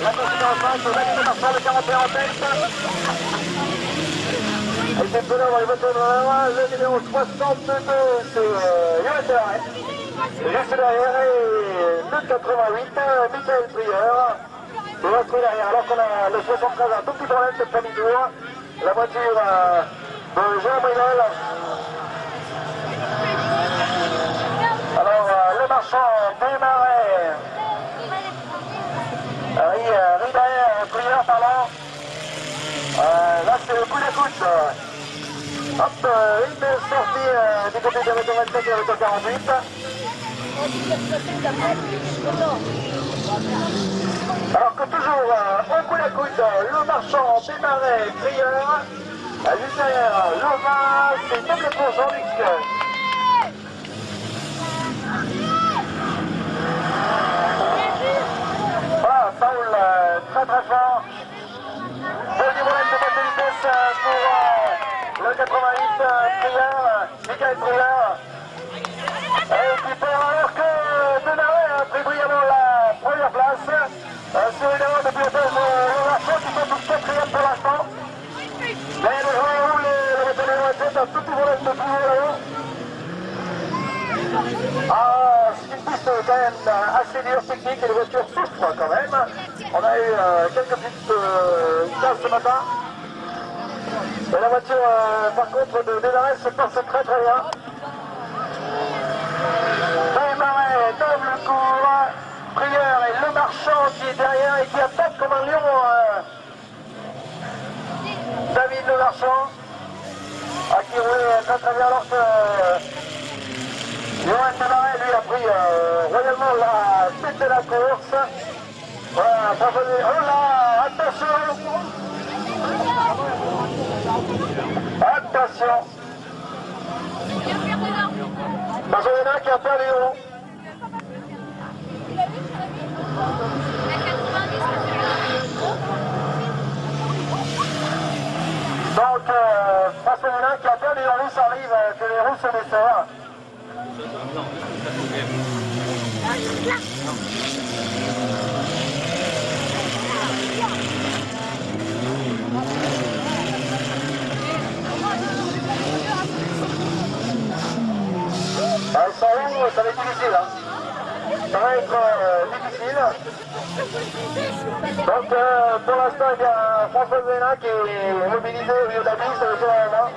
La course est en face, David Marchand, le 41 en tête. Et c'est peu là, on va les voter le numéro 62, c'est Johan Delahaye. Juste derrière, et le 88, Michael Prieur. Et l'autre derrière, alors qu'on a le 73, un tout petit problème cette famille la voiture de Jean Brunel. Alors, le marchand démarrait. Ribert, Prieur, pardon. Là, c'est le coup d'écoute. Hop, une sortie du côté de la voiture 27 et la voiture 48. Alors que toujours, au coup d'écoute, le marchand démarrait, Prieur. Juste derrière, Laurent, c'est double pour Jean-Luc. Voilà, Paul, très très fort. Deuxième problème de bonne vitesse pour le 88, Prieur, Michael Prieur. Et qui perd alors que Denaret a pris brillamment la première place. Sur une erreur de pilotage de Marchand qui sont tous quatrième pour l'instant. Mais le jour où le vétérinaire a tout petit problème de pouvoir là-haut. Ah, c'est une piste quand même assez dure technique et les voitures souffrent quand même. On a eu quelques petites cases ce matin. Et la voiture par contre de Denaret se passe très très bien. Desmarais donne le cours. Prieur et le marchand qui est derrière et qui attaque comme un lion. David le marchand qui roule très très bien alors que Johan Delahaye lui a pris royalement la tête de la course. Voilà, oh là, attention. Attention. Parce qu'il y en a qui a perdu haut. Donc, François Moulin qui a perdu en roue, ça arrive que les roues se desserrent. Sans roue, ça va être difficile. Hein. Ça va être difficile. Donc pour l'instant, il y a François Zéna qui est mobilisé au milieu de la piste sur la main.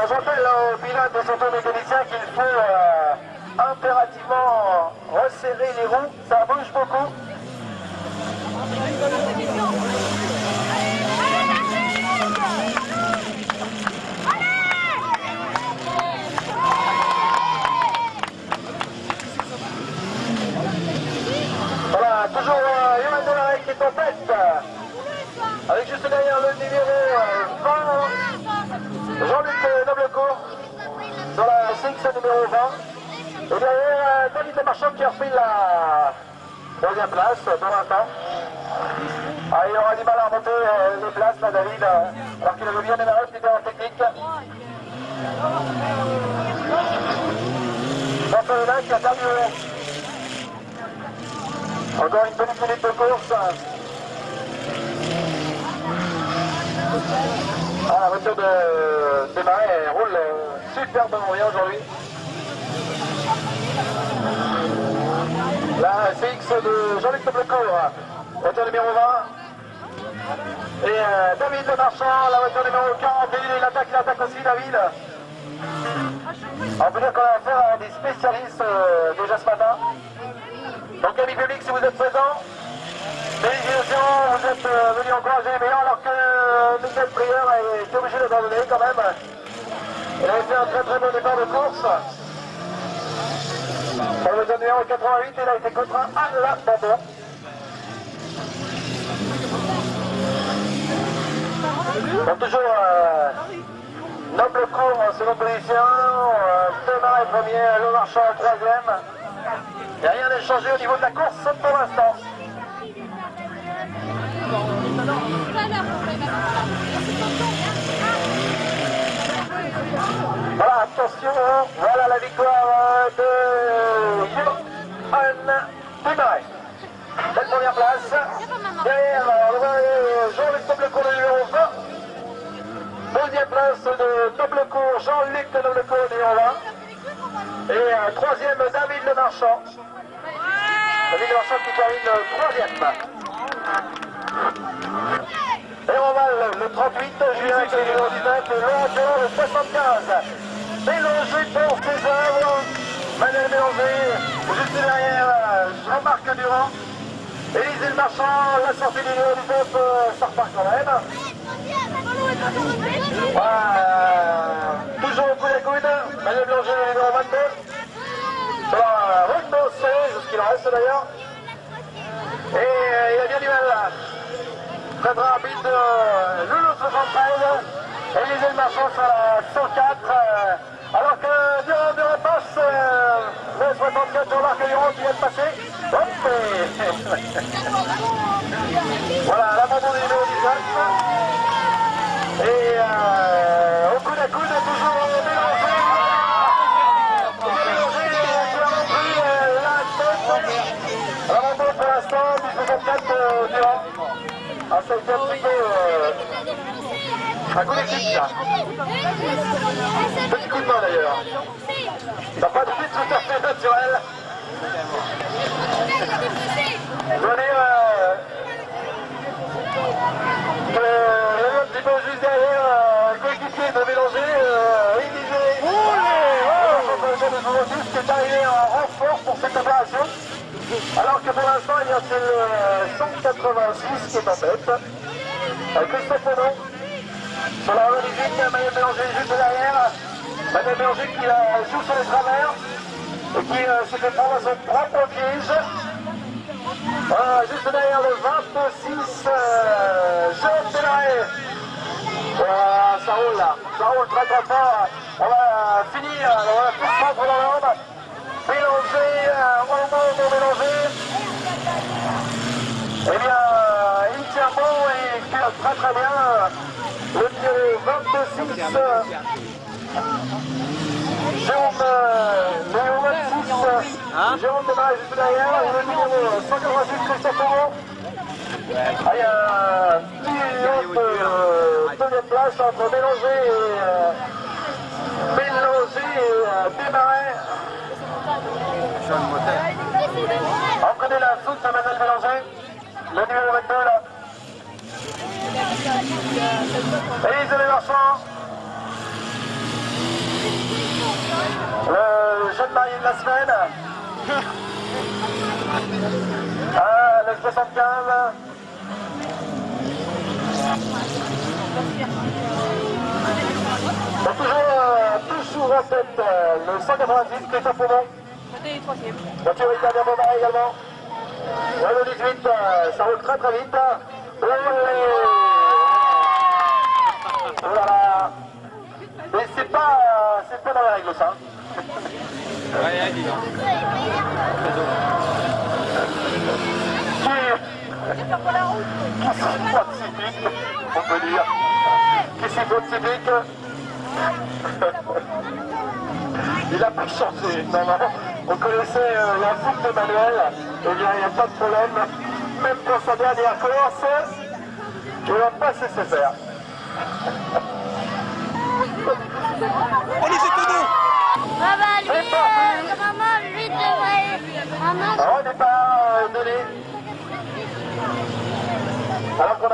J'appelle au pilote et surtout aux mécaniciens qu'il faut impérativement resserrer les roues, ça bouge beaucoup. Voilà, toujours Johan Delahaye qui est en tête, avec juste derrière le numéro 20, Jean-Luc Noblecourt, sur la CX numéro 20. Et derrière, David Lemarchand qui a repris la deuxième place pour l'instant. Ah, il aura du mal à remonter les places, là, David, alors qu'il avait bien démarré, c'était en technique. François qui a perdu. Encore une petite minute de course. Ah, la voiture de Desmarais roule superbement bien aujourd'hui. La CX de Jean-Luc Noblecourt, voiture numéro 20. Et David Le Marchand, la voiture numéro 41, il attaque aussi David. On peut dire qu'on a affaire à des spécialistes déjà ce matin. Donc amis publics, si vous êtes présents, félicitations, vous êtes venus encourager les meilleurs alors que Michael Prieur est obligé d'abandonner quand même. Il avait fait un très très bon départ de course. Pour le voiture numéro 88, il a été contraint à l'abandon. Donc toujours Noblecourt en seconde position, Thomas est premier, Le Marchand en troisième. Et rien n'est changé au niveau de la course pour l'instant. Voilà, attention, voilà la victoire de Johan Démarrer. Belle première place. Derrière, on voit Jean-Luc Toblecourt, le numéro 20. Deuxième place de Toblecourt, Jean-Luc Toblecourt, numéro 20. Et troisième, David Le Marchand. David Le Marchand qui termine troisième. Et on va le 38, Julien avec le numéro 19, et Laurent Théo, le 75. Mélangé pour ses œuvres. Manuel Mélanger, juste derrière Jean-Marc Durand. Élisée Le Marchand, la sortie du numéro 19, ça repart quand même. Voilà. Toujours au coup des coudes, Manuel Mélanger, le numéro 22. Ça va rondement serré, c'est ce qu'il en reste d'ailleurs. Et il a bien du mal là. Très très rapide, Loulou 73. Élisée Le Marchand sur la 104. Alors que Durand passe, le 64, Jean-Marc Durand qui vient de passer. Hop, voilà, l'abandon du numéro 19. Et au coude à coude, toujours Mélangé. Mélangé qui a repris la tête. L'abandon pour l'instant du 64 Durand. Ah, ça a été un petit peu un coup d'équipe ça. Petit coup de main d'ailleurs. Ça n'a pas été tout à fait naturel. Je veux dire que un petit peu juste derrière un coéquipier de Mélanger, Élisée, qui est arrivé en renfort pour cette opération. Alors que pour l'instant, il y a c'est le 186 qui est en tête. Christophe Monod. Sur la Renault 18, Manuel Mélanger juste derrière. Manuel Mélanger qui joue sur les travers et qui se fait prendre à son propre piège. Juste derrière le 26, Jérôme Pélaré. Voilà, ça roule là. Ça roule très très fort. On va finir, on va tout prendre dans l'ordre. Mélanger, Roland pour Mélanger. Eh bien, il tient bon et il tire très très bien. Le numéro 26, Jérôme, numéro 26, Jérôme Démarré juste derrière, et le numéro 188, Christophe Monod. Il y a un petit deuxième place entre Mélanger et Démarré. Entraîner la soute à Manuel Mélanger, le numéro 22 là. Élisée Le Marchand, le jeune marié de la semaine. Le 75. Donc toujours en tête, le 198, Christophe Monod. Voiture italien Bobard également. Le 18, ça roule très très vite. Voilà. Mais c'est pas dans les règles ça. On peut dire. Qui s'y faut de civique. Il a pas changé. Non, on connaissait la boucle de Manuel. Eh bien, il n'y a pas de problème. Même pour sa dernière course, il ne va pas se laisser faire. On les fait nous. Maman, lui devrait... Maman... Alors, on n'est pas donné. Alors qu'on a...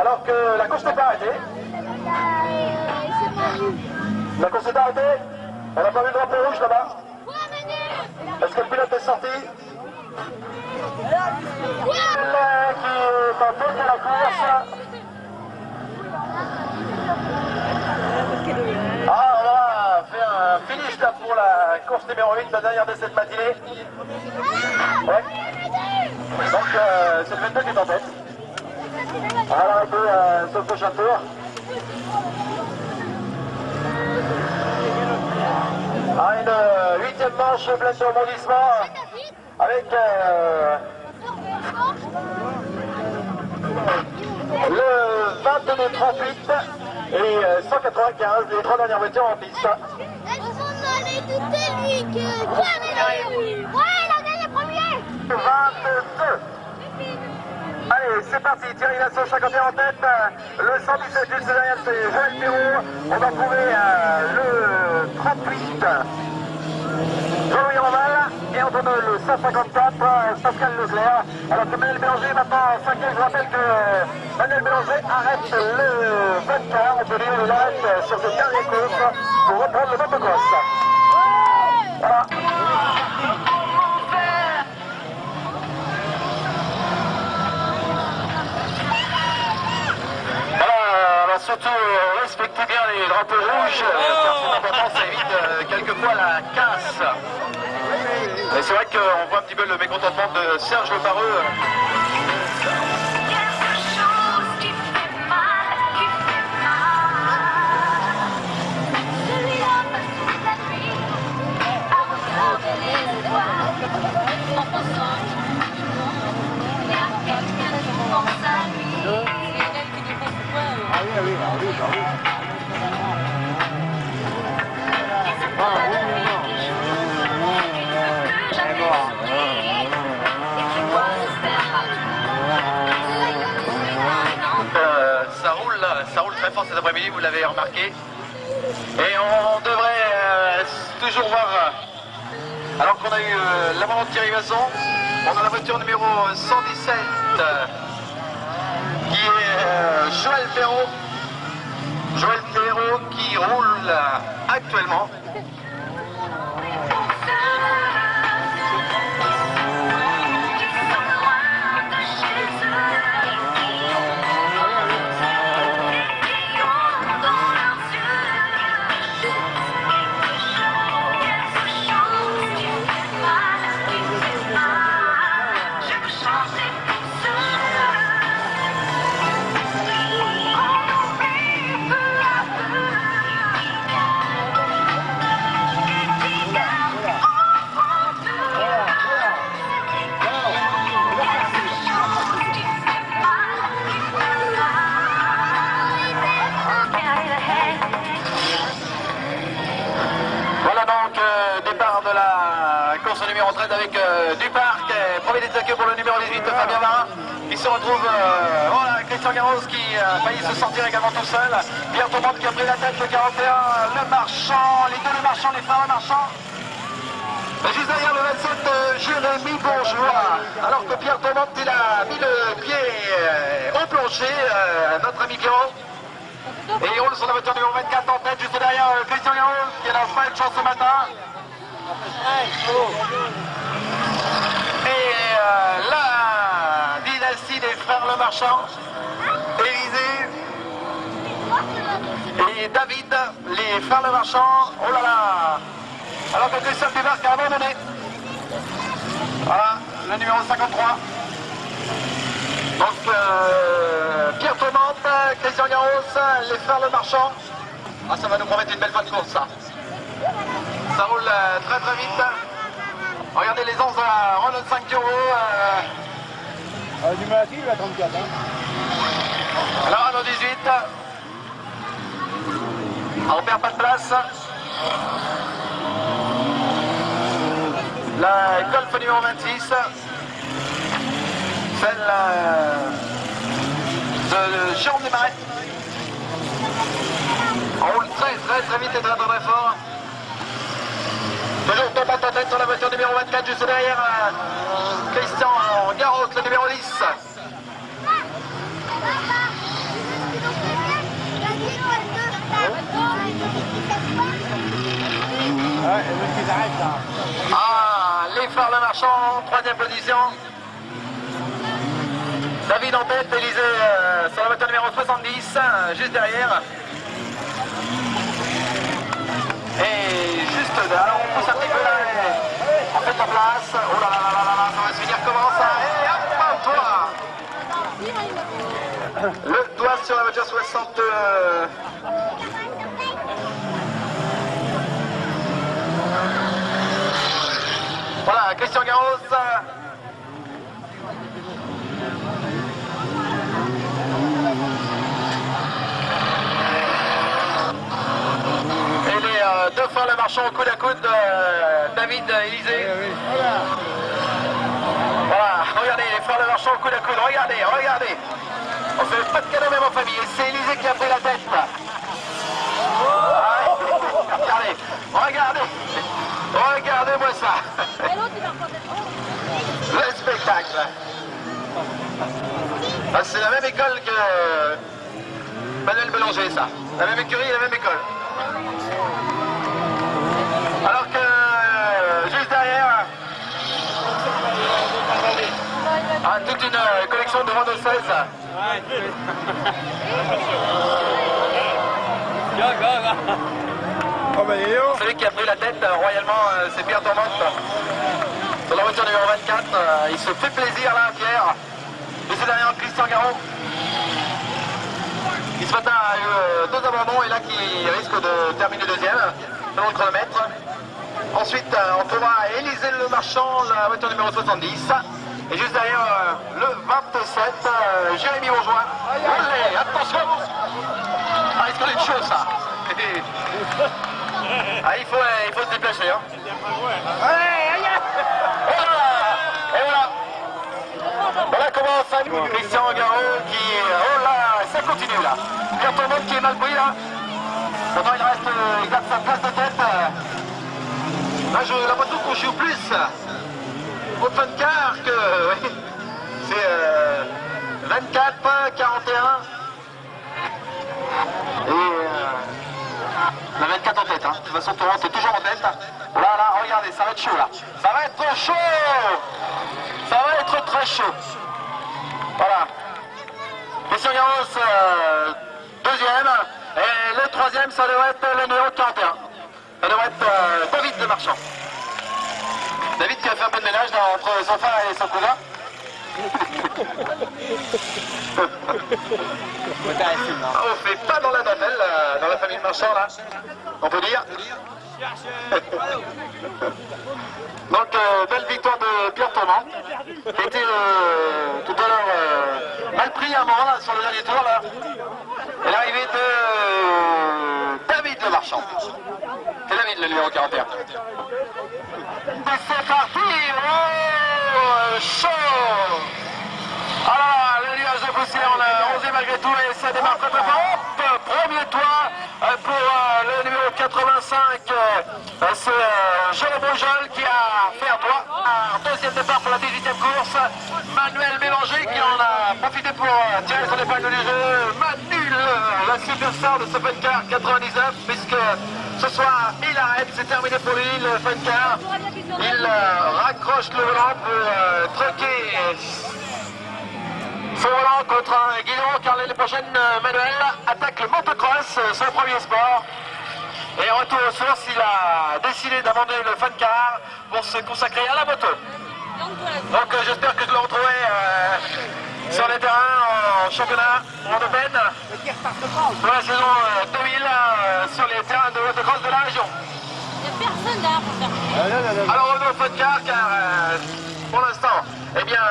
Alors que la course n'est pas arrêtée. La course est arrêtée. On n'a pas vu le drapeau rouge là-bas. Est-ce que le pilote est sorti? Qui est en tête de la course. Ah, on va faire un finish là pour la course numéro 8, la dernière de cette matinée. Ouais. Donc c'est le 22 qui est en tête. À l'arrêter sur le prochain tour. Une 8e manche pleine de rebondissements avec le 22-38 et 195, les 3 dernières voitures en piste. Elles sont allées douter lui que... Ouais, il a gagné premier. 22. Allez, c'est parti, Thierry Lasso, 51 en tête, le 117 juste derrière, c'est Joël Perrault, on va trouver le 38, Jean-Louis Roval, et entre nous le 154, Pascal Leclerc, alors que Manuel Bélanger maintenant 5e, je rappelle que Manuel Bélanger arrête le 24, on peut dire le arrête sur cette dernière course pour reprendre le motocross. Voilà. Surtout respectez bien les drapeaux rouges, car c'est important, ça évite quelquefois la casse. Et c'est vrai qu'on voit un petit peu le mécontentement de Serge Le Pareux. Ça roule très fort cet après-midi, vous l'avez remarqué. Et on devrait toujours voir, alors qu'on a eu l'abandon de Thierry Vasson, on a la voiture numéro 117 qui est Joël Perrault. Joël Perrault qui roule actuellement. Numéro 13 avec Duparc, premier détaqué pour le numéro 18 Fabien Marin qui se retrouve, voilà, Christian Garros qui faillit se sortir également tout seul, Pierre Thomas qui a pris la tête, le 41, le Marchand, les deux le Marchand, les frères le Marchand, et juste derrière le 27 Jérémy Bourgeois, alors que Pierre Thomas il a mis le pied au plancher, notre ami Pierrot, et il roule sur la voiture numéro 24 en tête, juste derrière Christian Garros qui n'a pas eu de chance ce matin. Et la dynastie des frères Le Marchand, Élisée et David, les frères Le Marchand, oh là là, alors que Christophe Dubarc a abandonné. Voilà, le numéro 53. Donc Pierre Thomas, Christian Garros, les frères Le Marchand. Ah, ça va nous promettre une belle fin de course, ça. Ça roule très très vite. Regardez les 11 à Renault 5 euros. Du Malaki, il va 34. Hein. Alors Renault 18. On perd pas de place. La Golf numéro 26. Celle de Jérôme Desmarais. On roule très très très vite et très très fort. Toujours Thomas en tête sur la voiture numéro 24, juste derrière Christian Garros, le numéro 10. Ah, les frères Le Marchand, 3e position. David en tête, Élisée sur la voiture numéro 70, juste derrière. Et juste derrière, on pousse un petit peu là, on fait la place. Oh là là là là là, ça va se finir comment ça? Et hop, toi. Le doigt sur la voiture 60. Voilà, Christian Garros. frères Le Marchand au coude à coude, David Élysée. Voilà, regardez, les frères Le Marchand au coude à coude, regardez, regardez. On fait pas de cadeau même en famille, et c'est Élysée qui a pris la tête. Regardez, regardez, regardez-moi ça. Le spectacle. Ah, c'est la même école que Manuel Bélanger, ça. La même écurie et la même école. Alors que juste derrière, toute une collection de Renault 16. Celui qui a pris la tête royalement, c'est Pierre Tourmente. Sur la voiture numéro 24, il se fait plaisir là, Pierre. Et c'est derrière Christian Garot. Qui ce matin a eu 2 abandons et là qui risque de terminer deuxième selon le chronomètre. Ensuite, on trouvera Élysée Le Marchand, la voiture numéro 70. Et juste derrière le 27, Jérémy Bourgeois. Allez, attention! Ah, il se connaît une chose, ça. Ah, il faut se déplacer, hein. Et voilà. Voilà comment ça Christian Garot qui... Oh là, ça continue là. Pierre Tourmente qui est mal pris là. Pourtant il garde sa place de tête. Là j'ai l'impression qu'on joue plus au fun car que... Oui. C'est 24, 41. Et la 24 en tête, hein. De toute façon Tourmente est toujours en tête. Là, regardez, ça va être chaud là. Ça va être chaud. Ça va être très chaud. Voilà. Christian Garros, deuxième. Et le troisième, ça devrait être le numéro 41. Ça devrait être David Le Marchand. David qui a fait un peu de ménage entre son frère et son cousin. On fait pas dans la navelle, dans la famille Marchand là, on peut dire. Donc belle victoire de Pierre Tourmente, qui a été tout à l'heure mal pris à un moment là, sur le dernier tour là. Et l'arrivée de David Le Marchand. C'est David le numéro 41. Et c'est parti, oh, chaud. Alors, le nuage de poussière, on a osé malgré tout et ça démarre très très fort. Hop, premier toit pour le numéro 85, c'est Jérôme Bourgeois qui a fait un toit. Deuxième départ pour la 18e course, Manuel Bélanger qui en a profité pour tirer son épingle du jeu. Manu, la superstar de ce fun car 99, puisque ce soir il arrête, c'est terminé pour lui le fun car. Il raccroche le volant pour truquer son volant contre un guidon, car l'année prochaine, Manuel attaque le motocross, son premier sport. Et retour aux sources, il a décidé d'abandonner le fun car pour se consacrer à la moto. Donc j'espère que je le retrouverai sur les terrains en championnat, en open, pour la saison 2000, sur les terrains de motocross de la région. Il n'y a personne derrière pour faire. Alors revenons au fun car, car pour l'instant, eh bien,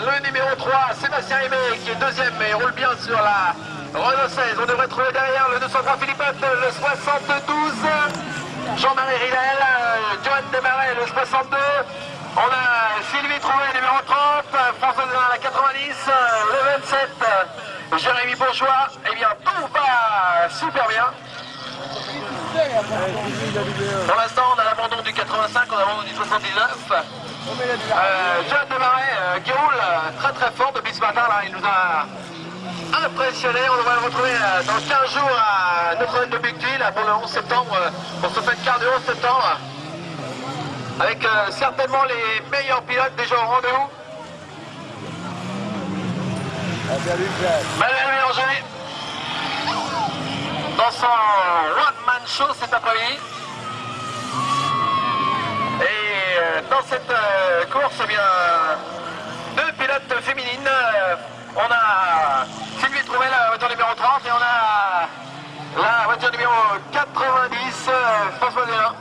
le numéro 3, Sébastien Aimé, qui est deuxième et roule bien sur la Renault 16. On devrait trouver derrière le 203 Philippe Hutt, le 72, Jean-Marie Ridel, Johan Desmarais, le 62. On a Sylvie Trouvé, numéro 30, François Zénin, la 90, le 27, Jérémy Bourgeois. Eh bien, tout va super bien. Pour l'instant, on a l'abandon du 85, on a l'abandon du 79. Johan Desmarais qui roule très très fort depuis ce matin là, il nous a impressionné. On devrait le retrouver dans 15 jours à Notre-Dame de Bicqueville pour le 11 septembre, pour ce fun car du 11 septembre, avec certainement les meilleurs pilotes déjà au rendez-vous. Manuel Bélanger dans son one-man show cet après-midi. Et dans cette course, eh bien, 2 pilotes féminines. On a Sylvie Trouvé, la voiture numéro 30, et on a la voiture numéro 90, François Zénin.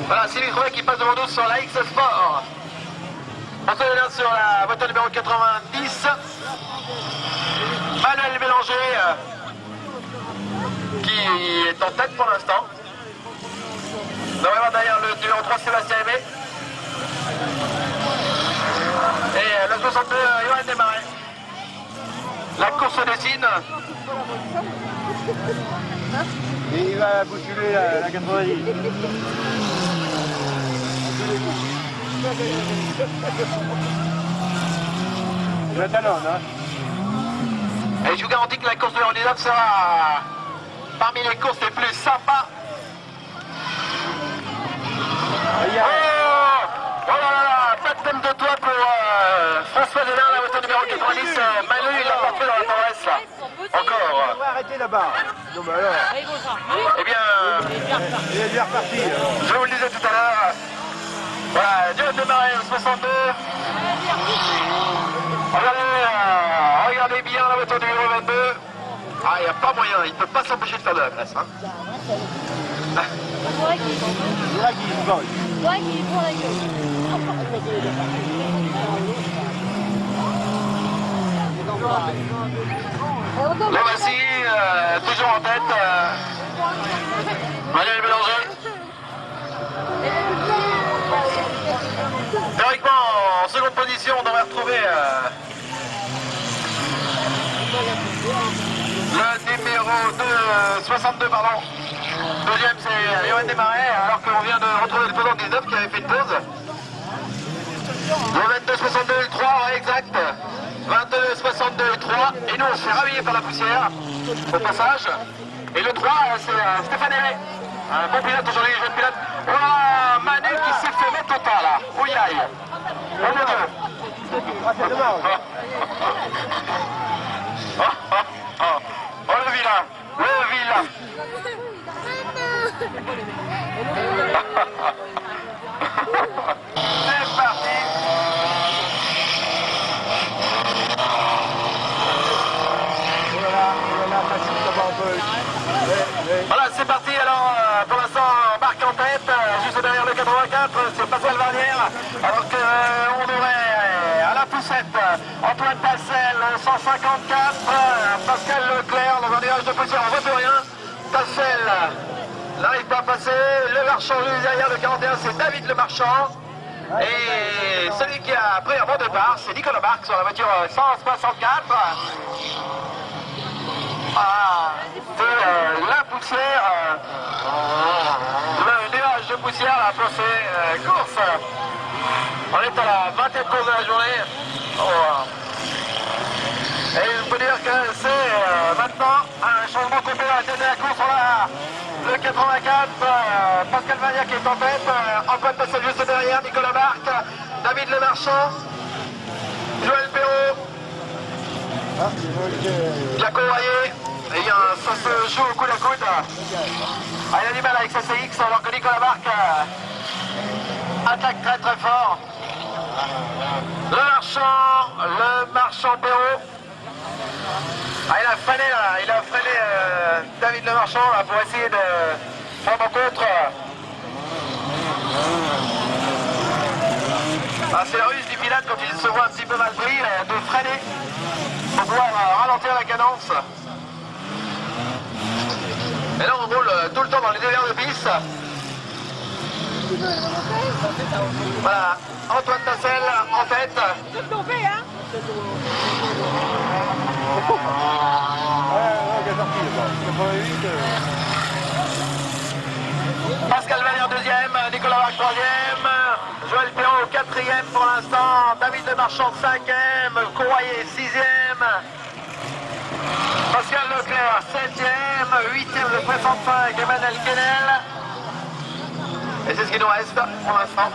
Voilà, Sylvie Trouvé qui passe devant nous sur la X Sport. On se revient sur la voiture numéro 90. Manuel Bélanger qui est en tête pour l'instant. Nous allons voir derrière le numéro 3 Sébastien Aimé. Et le 62 Johan Desmarais. La course se dessine. Et il va bousculer la 90. Le talon, hein. Et je vous garantis que la course de l'Ornisade sera parmi les courses les plus sympas. Oh là là, pas de thème de toi pour François Delin, la voiture numéro 90. Manu, il l'a pas fait dans la tendresse là. Encore. On va arrêter là-bas. Non mais alors. Eh bien, Il est bien reparti. je vous le disais tout à l'heure. Voilà, Johan Desmarais au 62. Regardez bien la voiture numéro 22. Ah, il n'y a pas moyen, il ne peut pas s'empêcher de faire de la place. Hein. Il est là qui se vole. Ouais, il est pour la gueule. Le voici, toujours en tête, Manuel Bélanger. Théoriquement, en seconde position, on devrait retrouver le numéro 62, pardon. Deuxième, c'est Johan Desmarais, alors qu'on vient de retrouver le pesant 19 qui avait fait une pause. Le 22, 62, le 3, ouais, exact. 22, 62, le 3. Et nous, on se fait réveiller par la poussière, au passage. Et le 3, c'est Stéphane Aimé. Un bon pilote aujourd'hui, jeune pilote. Oh, Manu qui s'est fait mettre au tas, là. Ouille aïe. Oh mon Dieu. Ah, c'est dommage. Oh, le vilain. Le vilain. C'est parti. Voilà, c'est parti. Alors, pour l'instant, Marc en tête, juste derrière le 84, c'est Pascal Varnière. Alors qu'on aurait à la poussette Antoine Tassel, 154, Pascal Leclerc dans un nuage de poussière, on ne voit plus rien. Tassel n'arrive pas à passer. Le Marchand juste derrière le 41, c'est David Le Marchand. Et celui qui a pris un bon départ, c'est Nicolas Marc sur la voiture 164. Ah, de la poussière, le nuage de poussière là, pour ces courses. On est à la 20e course de la journée. Oh. Et je peux dire que c'est maintenant un changement complet dans la tête de la course. On a le 84, Pascal Varnière qui est en tête, Antoine Tassel juste derrière, Nicolas Marc, David Le Marchand, Joël Perrault, Jaco Royer. Et ça se joue au coude à coude. Ah, il a du mal avec sa CX alors que Nicolas Marc attaque très très fort. Le Marchand Perrault. Ah, il a freiné là, David Le Marchand là, pour essayer de prendre en contre. Ah, c'est la ruse du pilote quand il se voit un petit peu mal pris, de freiner pour pouvoir ralentir la cadence. Et là on roule tout le temps dans les dévers de piste. Voilà, Antoine Tassel en tête. Pascal Varnière deuxième, Nicolas Marc troisième, Joël Perrault au quatrième pour l'instant, David Le Marchand cinquième, Courroyer sixième, Pascal Leclerc 7e, 8e le 65 Emmanuel Kennel. Et c'est ce qui nous reste pour l'instant.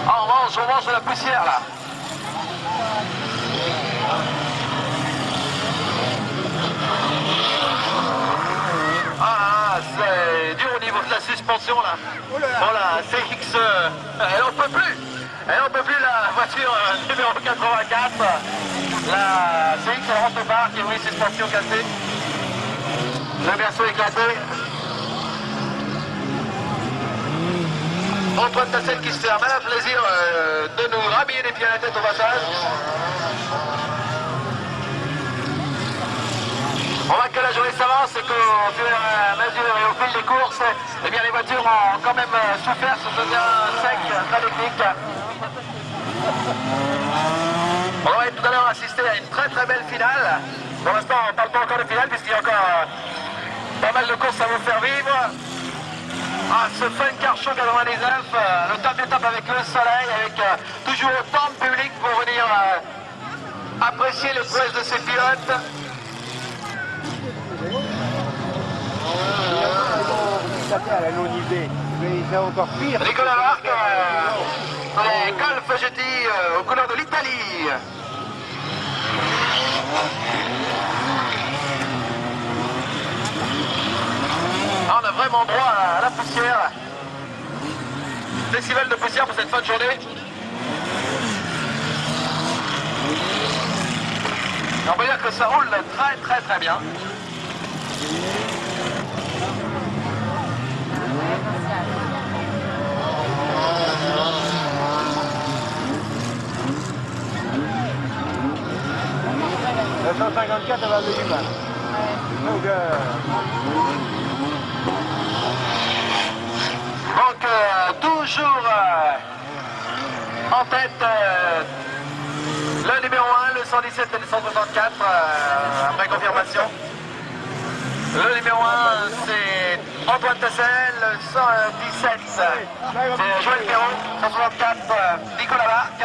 Ah, on mange de la poussière là. Ah, c'est dur au niveau de la suspension là. Voilà, CX, elle en peut plus. Elle en peut plus la voiture numéro 84. La CX elle rentre au parc et oui, suspension cassée. Le berceau éclaté. Antoine Tassel qui se fait un malin plaisir de nous rhabiller les pieds à la tête au passage. On voit que la journée s'avance et qu'au fur et à mesure et au fil des courses, eh bien, les voitures ont quand même souffert sur ce terrain sec, très technique. On va tout à l'heure assister à une très très belle finale. Pour l'instant, on ne parle pas encore de finale puisqu'il y a encore pas mal de courses à vous faire vivre. Ah, ce Fun Car Show 99, le top des tops avec le soleil, avec toujours autant de public pour venir apprécier les prouesses de ces pilotes. À la non-idée, mais c'est encore pire. Nicolas Larc, les Golf GTI aux couleurs de l'Italie. On a vraiment droit à la poussière. Décibels de poussière pour cette fin de journée. On peut dire que ça roule très très très bien. La 154 elle va aller du mal. Donc toujours en tête le numéro 1, le 117 et le 164 après confirmation. Le numéro 1 c'est Antoine Tassel, le 117 c'est Joël Perron, 164 Nicolas Larc.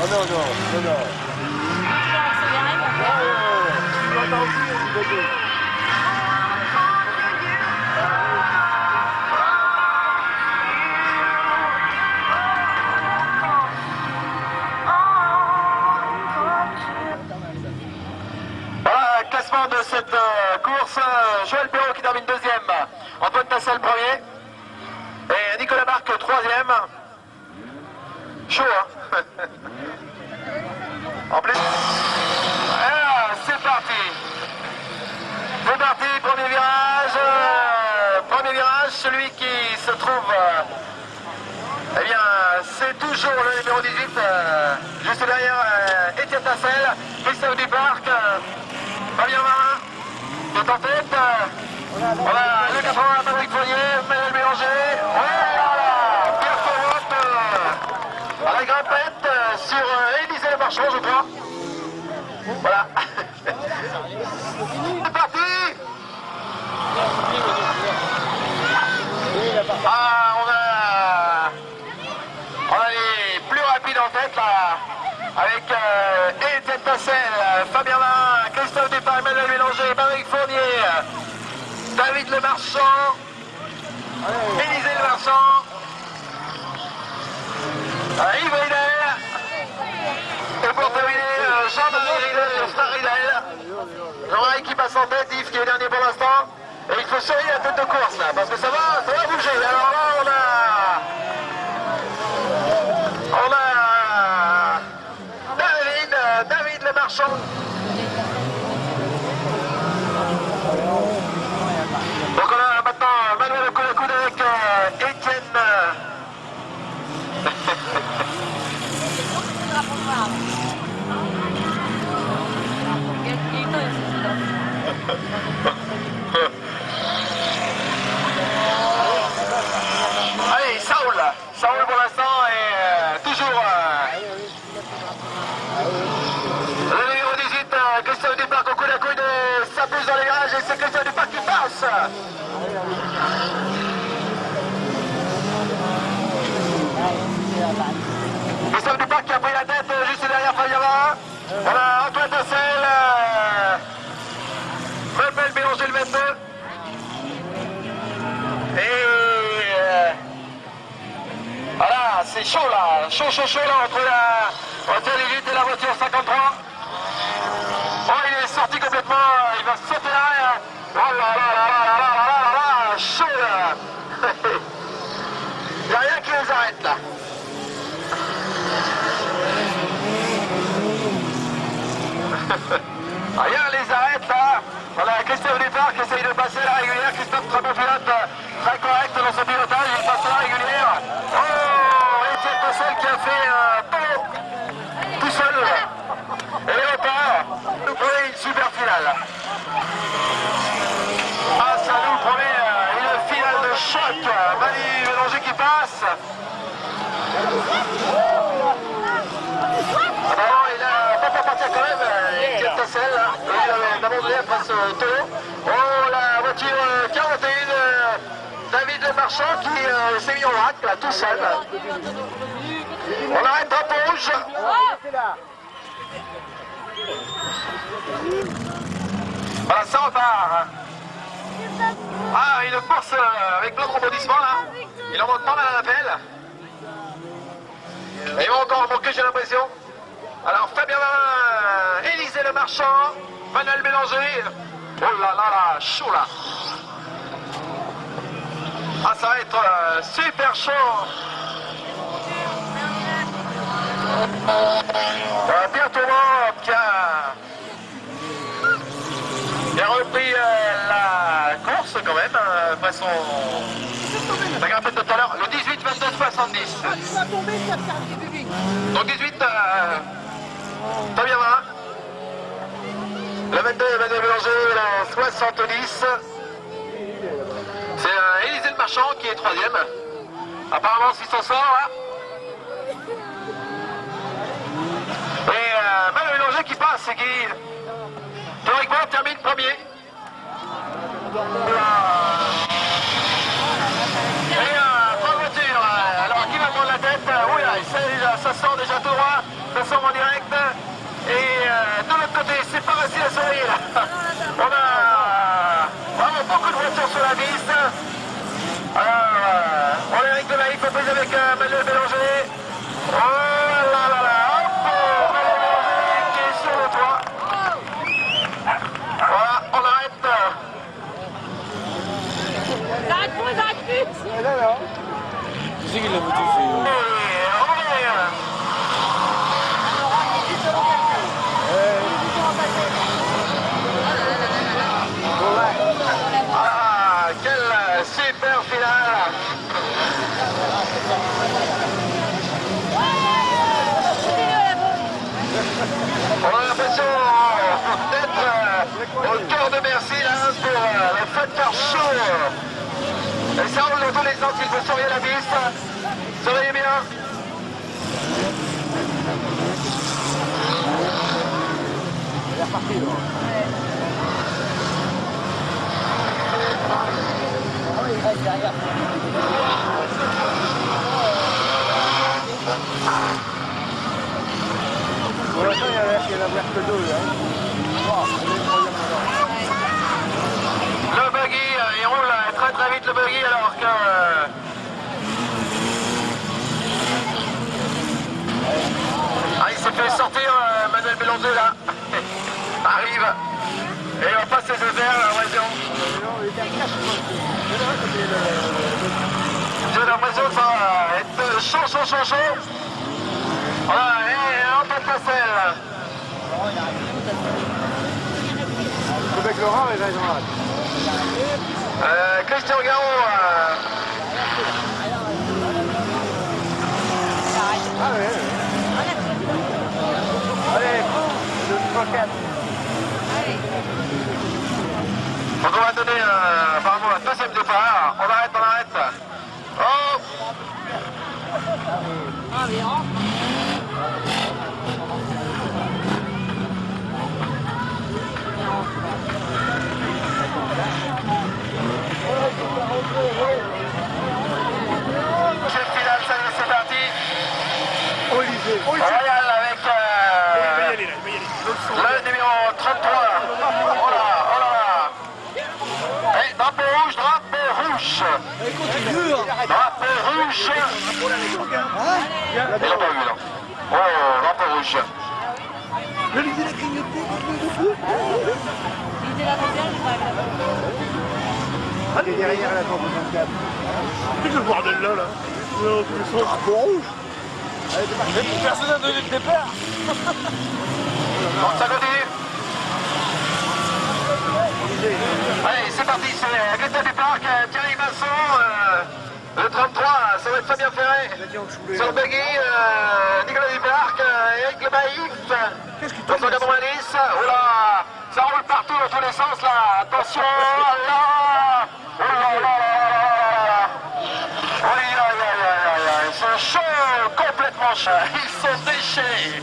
Oh non, non, non, non. Voilà, classement de cette course, Joël Perron qui termine deuxième, Antoine Tassel premier, et Nicolas Larc troisième. Chaud, hein. En plus. Alors, c'est parti. C'est parti, premier virage. Premier virage, celui qui se trouve. Eh bien, c'est toujours le numéro 18, juste derrière Étienne Tassel, Christophe Duparc, Fabien Marin, qui est en tête. On a le 80, Patrick Fournier, Manuel Bélanger. Voilà, Pierre Ferrotte, à la grimpette sur Élisée Le Marchand, je crois. Voilà. C'est parti. Ah, on a les plus rapides en tête là, avec Étienne Tassel, Fabien Marin, Christophe Duparc, Emmanuel Bélanger, Patrick Fournier, David Le Marchand, Élisée Le Marchand, Yves Ridel, et pour terminer, Jean-Marie Ridel, le frère Ridel. Jean-Marie qui passe en tête, Yves qui est dernier pour l'instant. Et il faut surveiller la tête de course là, parce que ça va bouger. Alors là, on a David Le Marchand. Donc on a maintenant Manuel Coude avec Étienne. Allez, ça roule pour l'instant et toujours le numéro 18, Christophe Duparc au coude à coude, ça pousse dans les virages et c'est Christophe Duparc qui passe. Christophe Duparc qui a pris la tête juste derrière Fabien Marin. On a Antoine Tassel, Manuel Bélanger le 22. Et voilà, c'est chaud là, chaud là entre la voiture 18 et la voiture 53. Oh, il est sorti complètement, il va sauter là. Oh là, chaud là. Il n'y a rien qui les arrête là. a fait un pont tout seul. Et les retards nous promet une super finale. Ah, ça nous promet une finale de choc. Manu Bélanger qui passe. Alors, il a pas pour partir quand même. Il tient ta selle. Il avait abandonné après ce tour. Oh, la voiture 41. David Le Marchand qui s'est mis en vrac là tout seul. On arrête drapeau rouge. Voilà, ça repart. Ah, une course avec plein de rebondissements là. Il en manque pas mal à l'appel. Et il va encore manquer, j'ai l'impression. Alors Fabien Marin, Élisée Le Marchand, Manuel Bélanger. Oh là là là, chaud là. Ah, ça va être super chaud. Pierre Tourment qui a repris la course quand même, après son... La grimpette de tout à l'heure, le 18, 22, 70. Donc 18, Fabien Marin. Le 22, Emmanuel Bélanger, le 70. C'est Élisée Le Marchand qui est troisième. Apparemment, s'il s'en sort, là. Et Manuel Bélanger qui passe et qui, théoriquement, termine premier. Et trois voitures. Alors, qui va prendre la tête? Oui, ça sort déjà tout droit. Ça sort en direct. Et de l'autre côté, c'est pas facile à surveiller, là. On a vraiment beaucoup de voitures sur la piste. Alors, on est avec de la comprise avec Manuel Bélanger. Oh là là là, hop, Manuel Bélanger qui est sur le toit. Voilà, on arrête. J'arrête plus. Qui c'est qui l'a foutu? Ah, quelle super finale! On a l'impression d'être au cœur de Bercy là pour le Fun Car Show. Et ça roule dans tous les sens, il faut surveiller la piste. Surveillez bien. Il est reparti là. Pour l'instant, il y a que deux là. Le buggy, il roule très très vite le buggy alors que... Ah, il s'est fait sortir Manuel Bélanger là. Arrive. Et il va passer ses airs, la raison. J'ai l'impression que ça va être chaud. Voilà, et on peut passer là. Le mec Laurent, il va être là. Christian Garot. Ah ouais. Allez, le 3-4. Donc on va donner apparemment la deuxième départ. On arrête. Oh! Ah, mais rentre. Cette finale, ça y est, c'est parti. Royal avec le numéro 33. Oh là. Et drapeau rouge. Drapeau rouge. Il n'a pas vu là. Oh, drapeau rouge. Il était là combien, je crois. Il est derrière la 34. C'est que le bordel là. Drapeau rouge. Personne n'a donné le départ. Bon, ça continue. Allez, c'est parti, c'est Greta du Parc, Thierry Masson, Le 33, ça va être Fabien Ferré. Sur le buggy, Nicolas Duparc, Eric Le Maïf. 290. Oh là, ça roule partout dans tous les sens là. Attention, oh là. Oh là là là là. Aïe aïe aïe aïe aïe. Ils sont chauds, complètement chauds. Ils sont déchaînés.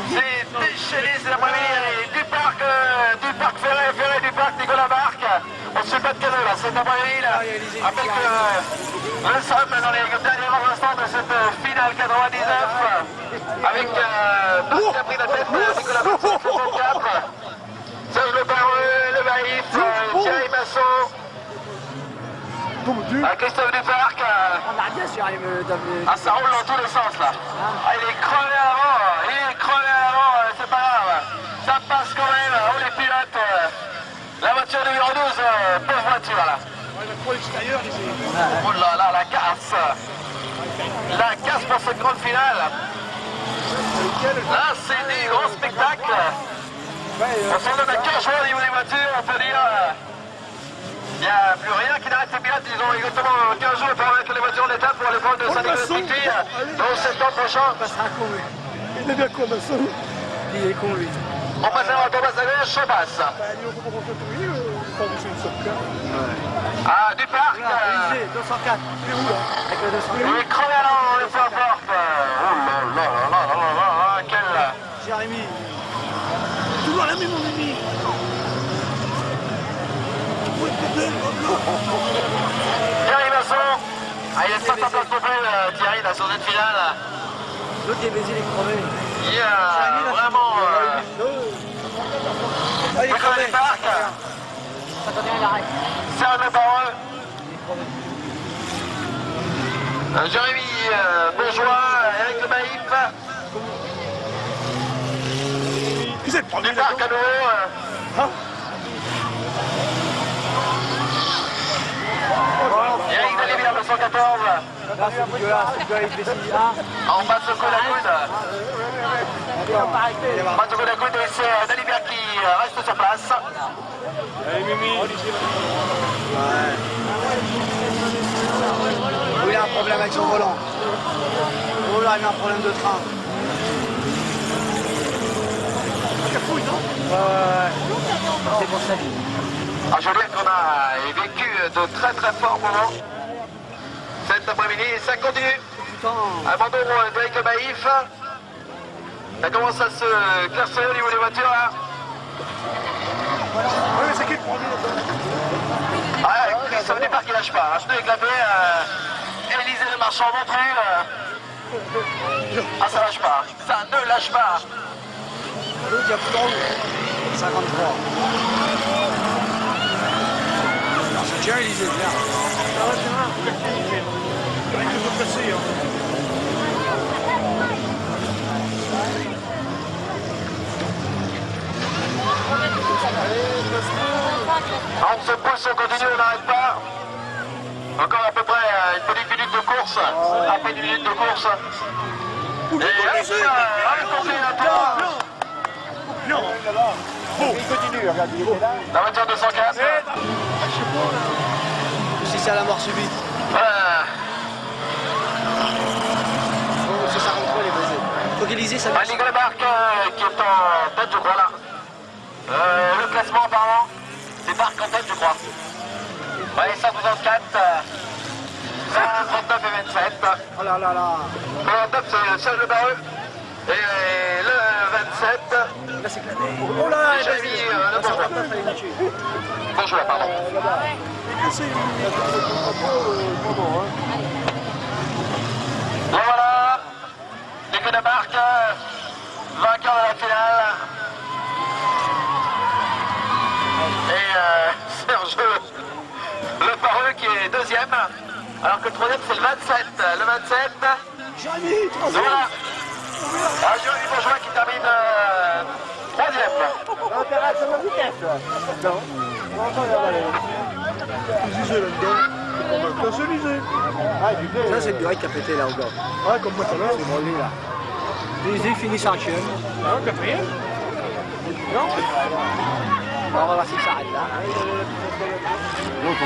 C'est déchaîné, c'est la première. Duparc Ferré, Duparc Nicolas Marc. On se fait pas de cadeau là, c'est après-midi là. Rappelle que nous sommes dans les derniers instants de cette finale 99 avec Marc qui a pris la tête, Nicolas Marc 64, Serge Le Barreux, Le Maïf, Thierry Masson, Christophe Duparc. Ça roule dans tous les sens là. Il est crevé avant, c'est pas grave. Ça passe quand même, on les pilotes. La voiture numéro 12, pauvre voiture là. Oh là là, la casse. La casse pour cette grande finale. Là, c'est du grand spectacle. On s'en donne à 15 jours au niveau des voitures, on peut dire. Il n'y a plus rien qui n'arrête les pilotes. Ils ont exactement 15 jours pour mettre les voitures en étape pour les vols de Saint-Nicolas dans septembre prochain. Il est bien con, Masson. Il est con, lui. On passe à droite, à gauche, on passe. Ah, Duparc. 204. Avec le 204. Il est crevé à l'an, le point porte. Oh là là là là là là, quel... Jérémy. Toujours la même, mon ami. Thierry Masson. Ah, il est 500 places pour plus, Thierry, là, sur cette finale. L'autre, il est baisé, il est crevé. Il y a vraiment... Nicolas Duparc. Il arrête. Serge Le Barreux. Jérémy Bourgeois, Eric Le Maïf. Qui c'est le premier Duparc à nouveau. Eric Dalibert, 214. Là, c'est dégueulasse. Le gars, il fait ci. En bas de ce coup à coude. En bas de ce coup à coude, et c'est Dalibert qui reste sur place. Allez, Mimi. Il a un problème avec son volant. Oh là, il a un problème de train. Cafouille, non? C'est pour sa vie. Je veux dire qu'on a vécu de très très forts moments cet après-midi. Ça continue. Abandon d'Eric Le Maïf. Ça commence à se classer au niveau des voitures là. Oui, mais c'est qui le premier? Ah, Christophe Duparc qui lâche pas. Je te éclaté. Élisée Le Marchand non plus. Ah, ça lâche pas. Ça ne lâche pas. L'autre, il y a plus de roue. 53. C'est Jerry, il est bien. Avec les autres placés, hein. On se pousse, on continue, on n'arrête pas. Encore à peu près une petite minute de course. Après une minute de course. Et hop, on continue à toi. Non. Bon. La voiture 204. Si c'est à la mort subite. C'est 53, il est baisé. Faut qu'Élysée, ça Nicolas Marc qui est en tête, je crois, là. Le classement, apparemment. C'est Marc en tête, je crois. Ouais, 164. 139 et 27. Oh là là là. Le 29, c'est Serge Le Barreux. Et le 27, Là, c'est clavé. Oh là, il est Jérémy baisé. Le Bourgeois. 139, il est tué. Bourgeois, pardon. Bon, voilà. Nicolas Marc, vainqueur de la finale. Et Serge Le Barreux qui est deuxième. Alors que le troisième, c'est le 27. Le 27. Jérémy, troisième. Voilà. Jérémy Bourgeois qui termine troisième. L'intérêt, c'est la vitesse. Non. Lisez là-dedans. On va se liser. Ça, c'est le direct qui a pété là au gars. Ouais, comme moi tout à l'heure. C'est brûlé là. Élysée finit cinquième. Non, quatrième. Non. On va voir s'il s'arrête là. L'autre,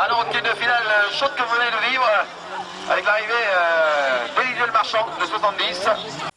Alors, une de finale chaude que vous venez de vivre, avec l'arrivée d'Élisée le Marchand de 70.